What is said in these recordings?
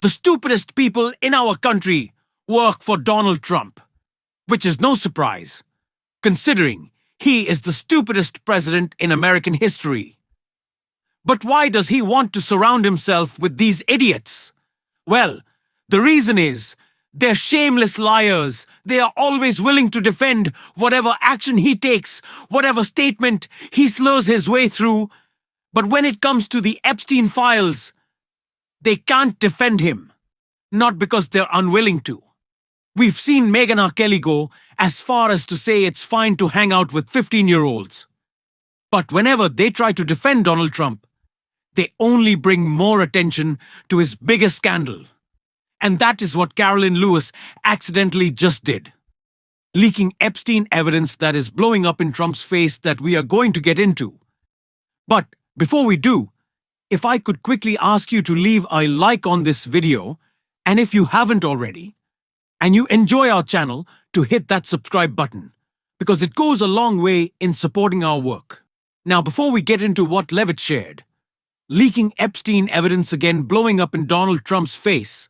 the stupidest people in our country work for Donald Trump, which is no surprise, considering he is the stupidest president in American history. But why does he want to surround himself with these idiots? Well, the reason is they're shameless liars. They are always willing to defend whatever action he takes, whatever statement he slurs his way through. But when it comes to the Epstein files, they can't defend him. Not because they're unwilling to. We've seen Meghan R. Kelly go as far as to say it's fine to hang out with 15-year-olds. But whenever they try to defend Donald Trump, they only bring more attention to his biggest scandal. And that is what Carolyn Lewis accidentally just did. Leaking Epstein evidence that is blowing up in Trump's face that we are going to get into. But before we do, if I could quickly ask you to leave a like on this video, and if you haven't already, and you enjoy our channel, to hit that subscribe button, because it goes a long way in supporting our work. Now, before we get into what LEAVITT shared, leaking Epstein evidence again blowing up in Donald Trump's face,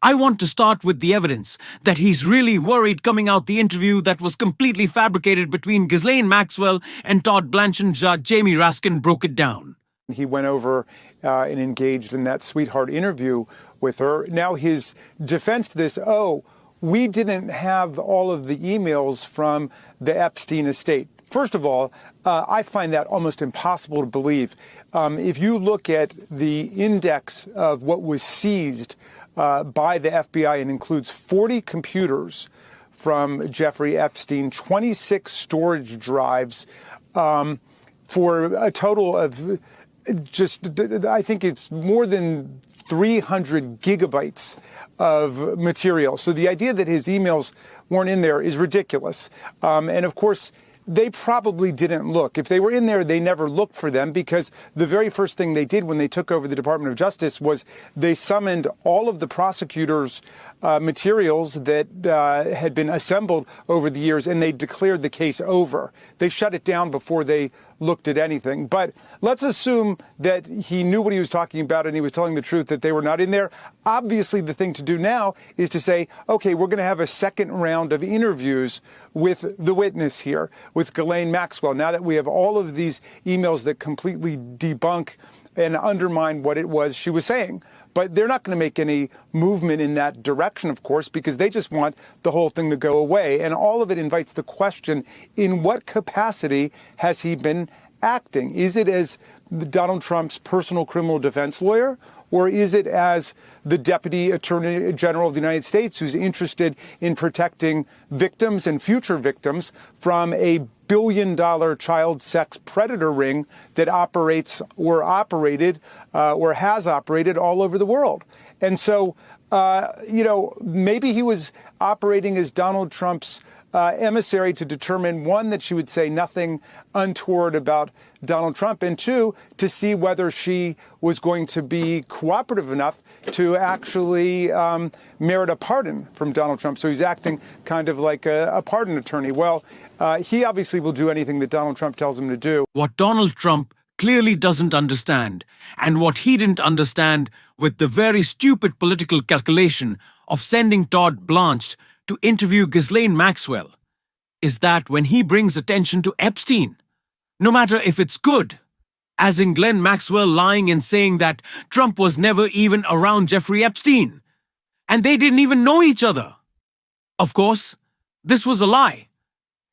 I want to start with the evidence that he's really worried coming out the interview that was completely fabricated between Ghislaine Maxwell and Todd Blanchard. Jamie Raskin broke it down. He went over and engaged in that sweetheart interview with her. Now his defense to this, we didn't have all of the emails from the Epstein estate. First of all, I find that almost impossible to believe. If you look at the index of what was seized by the FBI, and includes 40 computers from Jeffrey Epstein, 26 storage drives, for a total of I think it's more than 300 gigabytes of material. So the idea that his emails weren't in there is ridiculous. And of course, they probably didn't look. If they were in there, they never looked for them, because the very first thing they did when they took over the Department of Justice was they summoned all of the prosecutors' materials that had been assembled over the years, and they declared the case over. They shut it down before they looked at anything. But let's assume that he knew what he was talking about and he was telling the truth, that they were not in there. Obviously, the thing to do now is to say, okay, we're going to have a second round of interviews with the witness here, with Ghislaine Maxwell, now that we have all of these emails that completely debunk and undermine what it was she was saying. But they're not going to make any movement in that direction, of course, because they just want the whole thing to go away. And all of it invites the question, in what capacity has he been acting? Is it as Donald Trump's personal criminal defense lawyer, or is it as the Deputy Attorney General of the United States, who's interested in protecting victims and future victims from a billion-dollar child sex predator ring that operates or operated or has operated all over the world? And so, maybe he was operating as Donald Trump's emissary to determine, one, that she would say nothing untoward about Donald Trump, and two, to see whether she was going to be cooperative enough to actually merit a pardon from Donald Trump. So he's acting kind of like a pardon attorney. Well, he obviously will do anything that Donald Trump tells him to do. What Donald Trump clearly doesn't understand, and what he didn't understand with the very stupid political calculation of sending Todd Blanchard to interview Ghislaine Maxwell, is that when he brings attention to Epstein, no matter if it's good, as in Ghislaine Maxwell lying and saying that Trump was never even around Jeffrey Epstein, and they didn't even know each other. Of course, this was a lie,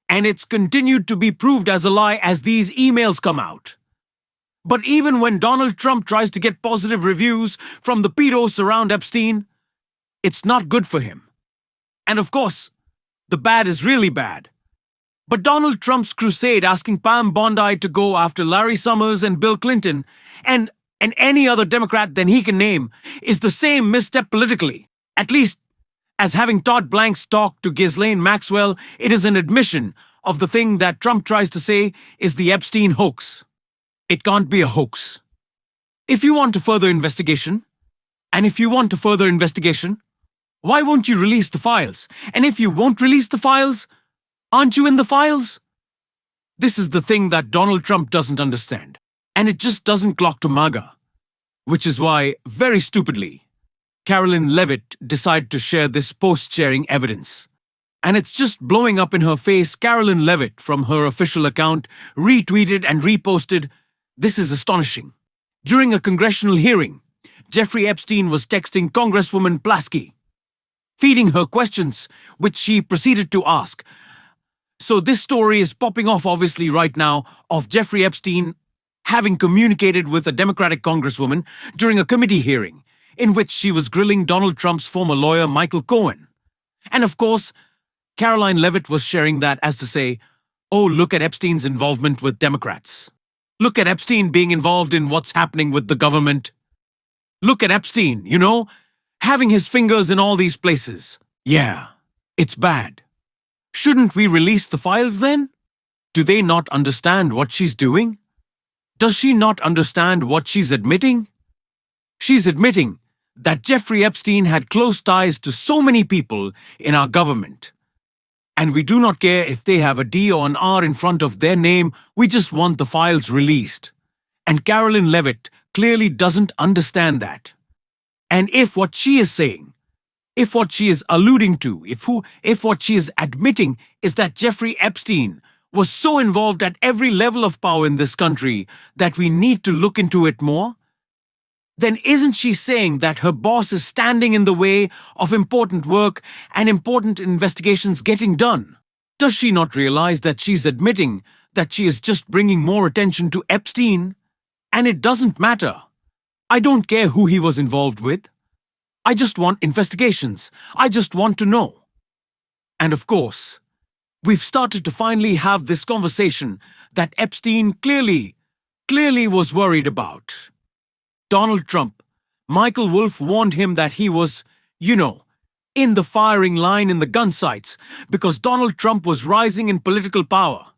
and it's continued to be proved as a lie as these emails come out. But even when Donald Trump tries to get positive reviews from the pedos around Epstein, it's not good for him. And of course, the bad is really bad. But Donald Trump's crusade asking Pam Bondi to go after Larry Summers and Bill Clinton and any other Democrat than he can name is the same misstep politically. At least, as having Todd Blanchard talk to Ghislaine Maxwell, it is an admission of the thing that Trump tries to say is the Epstein hoax. It can't be a hoax. If you want a further investigation, why won't you release the files? And if you won't release the files, aren't you in the files? This is the thing that Donald Trump doesn't understand. And it just doesn't clock to MAGA. Which is why, very stupidly, Carolyn Leavitt decide to share this post-sharing evidence. And it's just blowing up in her face. Carolyn Leavitt, from her official account, retweeted and reposted, "This is astonishing." During a congressional hearing, Jeffrey Epstein was texting Congresswoman Plasky, feeding her questions, which she proceeded to ask. So this story is popping off obviously right now of Jeffrey Epstein having communicated with a Democratic Congresswoman during a committee hearing in which she was grilling Donald Trump's former lawyer Michael Cohen. And of course, Caroline Leavitt was sharing that as to say, oh, look at Epstein's involvement with Democrats. Look at Epstein being involved in what's happening with the government. Look at Epstein, having his fingers in all these places. Yeah, it's bad. Shouldn't we release the files then? Do they not understand what she's doing? Does she not understand what she's admitting? She's admitting that Jeffrey Epstein had close ties to so many people in our government. And we do not care if they have a D or an R in front of their name, we just want the files released. And Carolyn Leavitt clearly doesn't understand that. And if what she is saying, if what she is alluding to, if what she is admitting is that Jeffrey Epstein was so involved at every level of power in this country that we need to look into it more, then isn't she saying that her boss is standing in the way of important work and important investigations getting done? Does she not realize that she's admitting that she is just bringing more attention to Epstein? And it doesn't matter. I don't care who he was involved with. I just want investigations. I just want to know. And of course, we've started to finally have this conversation that Epstein clearly was worried about. Donald Trump, Michael Wolff warned him that he was, in the firing line in the gun sights because Donald Trump was rising in political power.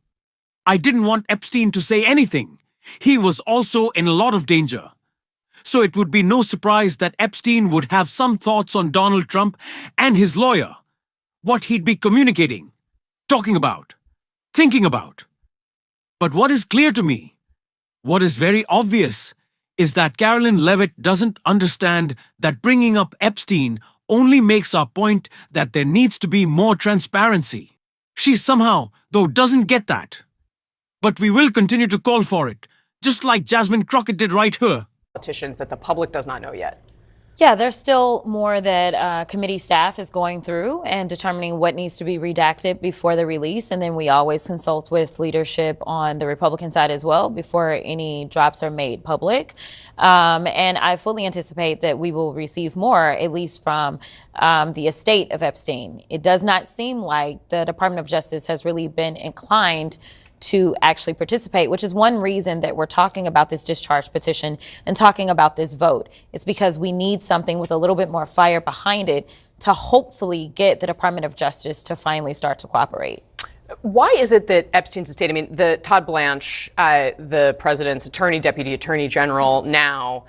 I didn't want Epstein to say anything. He was also in a lot of danger. So it would be no surprise that Epstein would have some thoughts on Donald Trump and his lawyer, what he'd be communicating, talking about, thinking about. But what is clear to me, what is very obvious, is that Carolyn Leavitt doesn't understand that bringing up Epstein only makes our point that there needs to be more transparency. She somehow, though, doesn't get that. But we will continue to call for it, just like Jasmine Crockett did right here. Politicians that the public does not know yet. Yeah, there's still more that committee staff is going through and determining what needs to be redacted before the release. And then we always consult with leadership on the Republican side as well before any drops are made public. And I fully anticipate that we will receive more, at least from the estate of Epstein. It does not seem like the Department of Justice has really been inclined to actually participate, which is one reason that we're talking about this discharge petition and talking about this vote. It's because we need something with a little bit more fire behind it to hopefully get the Department of Justice to finally start to cooperate. Why is it that Epstein's estate, the Todd Blanche, the president's deputy attorney general now,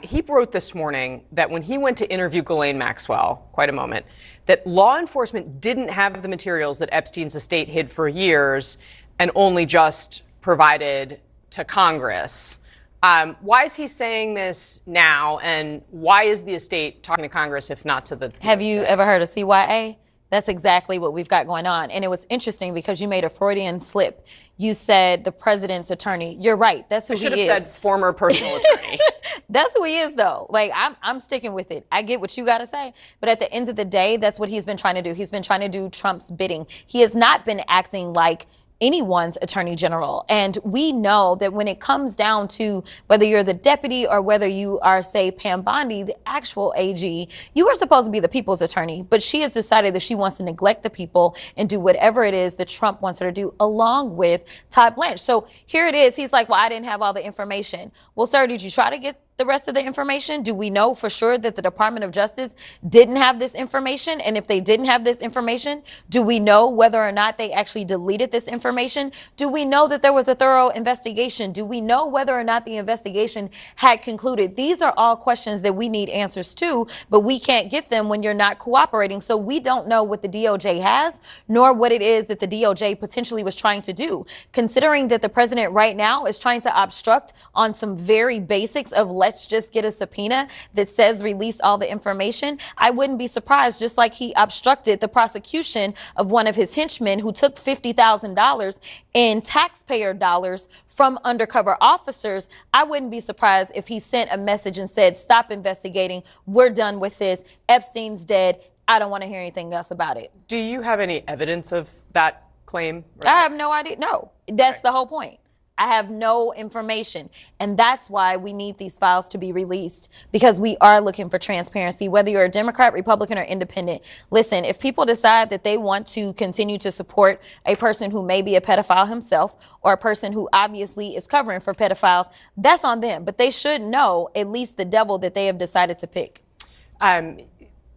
he wrote this morning that when he went to interview Ghislaine Maxwell, quite a moment, that law enforcement didn't have the materials that Epstein's estate hid for years and only just provided to Congress. Why is he saying this now, and why is the estate talking to Congress if not to the... Have you ever heard of CYA? That's exactly what we've got going on. And it was interesting because you made a Freudian slip. You said the president's attorney. You're right. That's who he is. I should have said former personal attorney. That's who he is, though. Like, I'm sticking with it. I get what you got to say. But at the end of the day, that's what he's been trying to do. He's been trying to do Trump's bidding. He has not been acting like anyone's attorney general. And we know that when it comes down to whether you're the deputy or whether you are, say, Pam Bondi, the actual AG, you are supposed to be the people's attorney. But she has decided that she wants to neglect the people and do whatever it is that Trump wants her to do, along with Todd Blanche. So here it is. He's like, well, I didn't have all the information. Well, sir, did you try to get the rest of the information? Do we know for sure that the Department of Justice didn't have this information? And if they didn't have this information, do we know whether or not they actually deleted this information? Do we know that there was a thorough investigation? Do we know whether or not the investigation had concluded? These are all questions that we need answers to, but we can't get them when you're not cooperating. So we don't know what the DOJ has, nor what it is that the DOJ potentially was trying to do. Considering that the president right now is trying to obstruct on some very basics of let's just get a subpoena that says release all the information, I wouldn't be surprised, just like he obstructed the prosecution of one of his henchmen who took $50,000 in taxpayer dollars from undercover officers. I wouldn't be surprised if he sent a message and said, stop investigating. We're done with this. Epstein's dead. I don't want to hear anything else about it. Do you have any evidence of that claim? I have no idea. No, that's the whole point. I have no information. And that's why we need these files to be released, because we are looking for transparency, whether you're a Democrat, Republican, or independent. Listen, if people decide that they want to continue to support a person who may be a pedophile himself, or a person who obviously is covering for pedophiles, that's on them. But they should know at least the devil that they have decided to pick.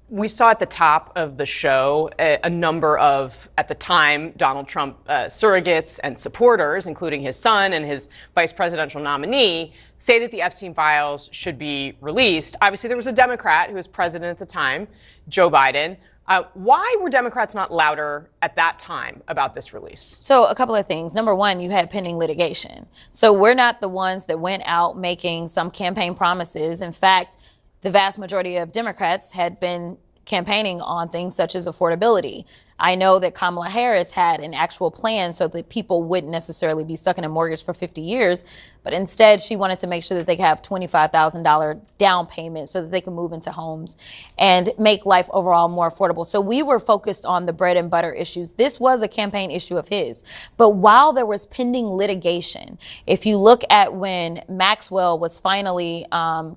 We saw at the top of the show a number of, at the time, Donald Trump surrogates and supporters, including his son and his vice presidential nominee, say that the Epstein files should be released. Obviously, there was a Democrat who was president at the time, Joe Biden. Why were Democrats not louder at that time about this release? So a couple of things. Number one, you had pending litigation. So we're not the ones that went out making some campaign promises. In fact, the vast majority of Democrats had been campaigning on things such as affordability. I know that Kamala Harris had an actual plan so that people wouldn't necessarily be stuck in a mortgage for 50 years, but instead she wanted to make sure that they could have $25,000 down payment so that they can move into homes and make life overall more affordable. So we were focused on the bread and butter issues. This was a campaign issue of his. But while there was pending litigation, if you look at when Maxwell was finally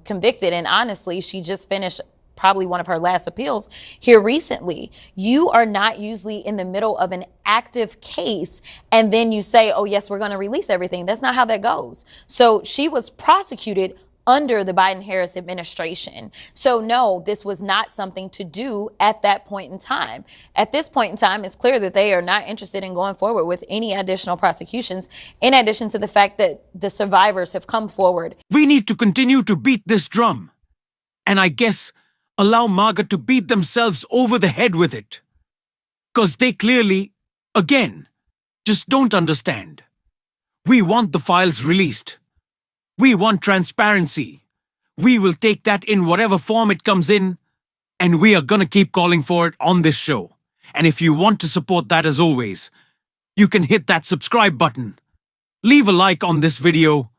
convicted, and honestly, she just finished probably one of her last appeals here recently. You are not usually in the middle of an active case and then you say, oh yes, we're going to release everything. That's not how that goes. So she was prosecuted under the Biden-Harris administration. So no, this was not something to do at that point in time. At this point in time, it's clear that they are not interested in going forward with any additional prosecutions, in addition to the fact that the survivors have come forward. We need to continue to beat this drum. And I guess allow MAGA to beat themselves over the head with it. 'Cause they clearly, again, just don't understand. We want the files released. We want transparency. We will take that in whatever form it comes in, and we are gonna keep calling for it on this show. And if you want to support that, as always, you can hit that subscribe button. Leave a like on this video.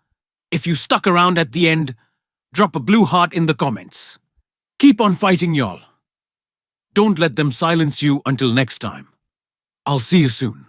If you stuck around at the end, drop a blue heart in the comments. Keep on fighting, y'all. Don't let them silence you until next time. I'll see you soon.